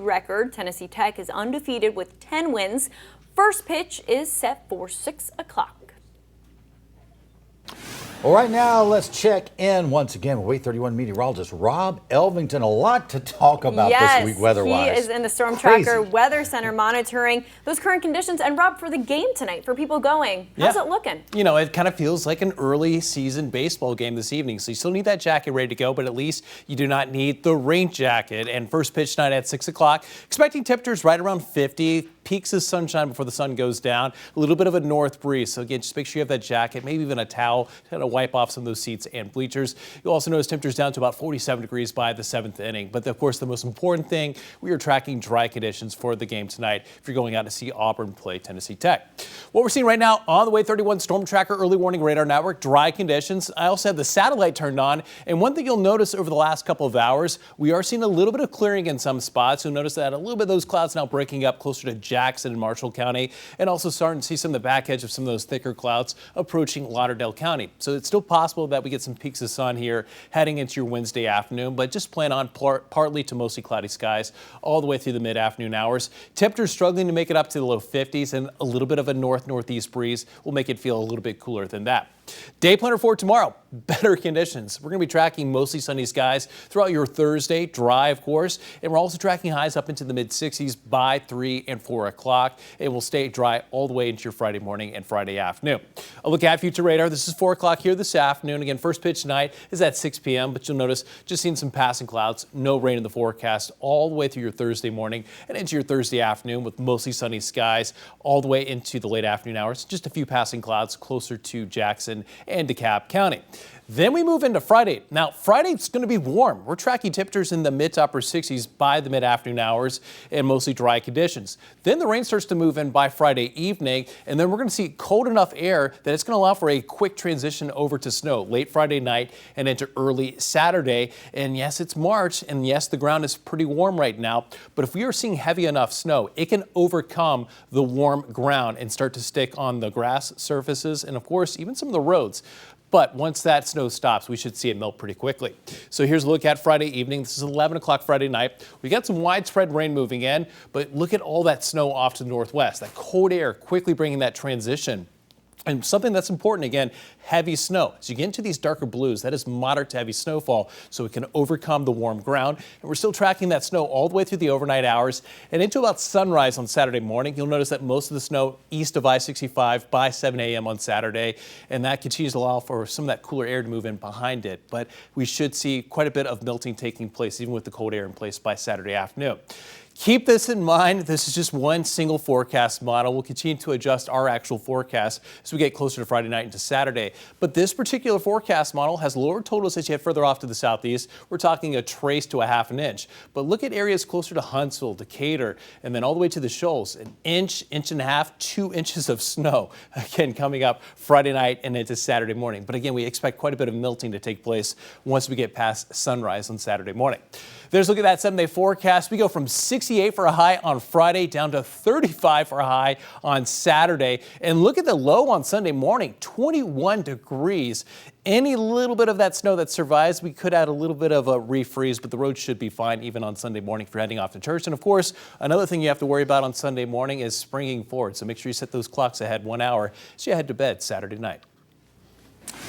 record. Tennessee Tech is undefeated with 10 wins. First pitch is set for 6 o'clock. Well, right now, let's check in once again with Wait 31 meteorologist Rob Elvington. A lot to talk about this week weather-wise. He is in the Storm Tracker Weather Center monitoring those current conditions. And Rob, for the game tonight, for people going, how's it looking? You know, it kind of feels like an early season baseball game this evening. So you still need that jacket ready to go, but at least you do not need the rain jacket. And first pitch tonight at 6 o'clock. Expecting temperatures right around 50. Peaks of sunshine before the sun goes down. A little bit of a north breeze. So again, just make sure you have that jacket, maybe even a towel to kind of wipe off some of those seats and bleachers. You'll also notice temperatures down to about 47 degrees by the 7th inning. But of course, the most important thing, we are tracking dry conditions for the game tonight if you're going out to see Auburn play Tennessee Tech. What we're seeing right now on the Wait 31 Storm Tracker Early Warning Radar Network, dry conditions. I also have the satellite turned on. And one thing you'll notice over the last couple of hours, we are seeing a little bit of clearing in some spots. You'll notice that a little bit of those clouds now breaking up closer to Jackson and Marshall County, and also starting to see some of the back edge of some of those thicker clouds approaching Lauderdale County. So it's still possible that we get some peaks of sun here heading into your Wednesday afternoon, but just plan on partly to mostly cloudy skies all the way through the mid-afternoon hours. Temperatures struggling to make it up to the low 50s, and a little bit of a north-northeast breeze will make it feel a little bit cooler than that. Day planner for tomorrow, better conditions. We're going to be tracking mostly sunny skies throughout your Thursday, dry of course, and we're also tracking highs up into the mid-60s by 3 and 4 o'clock. It will stay dry all the way into your Friday morning and Friday afternoon. A look at future radar. This is 4 o'clock here this afternoon. Again, first pitch tonight is at 6 p.m., but you'll notice just seeing some passing clouds, no rain in the forecast all the way through your Thursday morning and into your Thursday afternoon with mostly sunny skies all the way into the late afternoon hours. Just a few passing clouds closer to Jackson and DeKalb County. Then we move into Friday. Now, Friday's going to be warm. We're tracking temperatures in the mid to upper 60s by the mid-afternoon hours and mostly dry conditions. Then the rain starts to move in by Friday evening, and then we're going to see cold enough air that it's going to allow for a quick transition over to snow late Friday night and into early Saturday. And yes, it's March, and yes, the ground is pretty warm right now, but if we are seeing heavy enough snow, it can overcome the warm ground and start to stick on the grass surfaces and, of course, even some of the roads. But once that snow stops, we should see it melt pretty quickly. So here's a look at Friday evening. This is 11 o'clock Friday night. We got some widespread rain moving in, but look at all that snow off to the northwest. That cold air quickly bringing that transition. And something that's important, again, heavy snow. As you get into these darker blues, that is moderate to heavy snowfall, so it can overcome the warm ground. And we're still tracking that snow all the way through the overnight hours and into about sunrise on Saturday morning. You'll notice that most of the snow east of I-65 by 7 a.m. on Saturday, and that continues to allow for some of that cooler air to move in behind it. But we should see quite a bit of melting taking place, even with the cold air in place by Saturday afternoon. Keep this in mind. This is just one single forecast model. We'll continue to adjust our actual forecast as we get closer to Friday night into Saturday. But this particular forecast model has lower totals as you head further off to the southeast. We're talking a trace to a half an inch. But look at areas closer to Huntsville, Decatur, and then all the way to the Shoals. An inch, inch and a half, 2 inches of snow, again, coming up Friday night and into Saturday morning. But again, we expect quite a bit of melting to take place once we get past sunrise on Saturday morning. There's a look at that 7-day forecast. We go from 68 for a high on Friday down to 35 for a high on Saturday. And look at the low on Sunday morning, 21 degrees. Any little bit of that snow that survives, we could add a little bit of a refreeze, but the roads should be fine even on Sunday morning if you're heading off to church. And of course, another thing you have to worry about on Sunday morning is springing forward. So make sure you set those clocks ahead 1 hour as you head to bed Saturday night.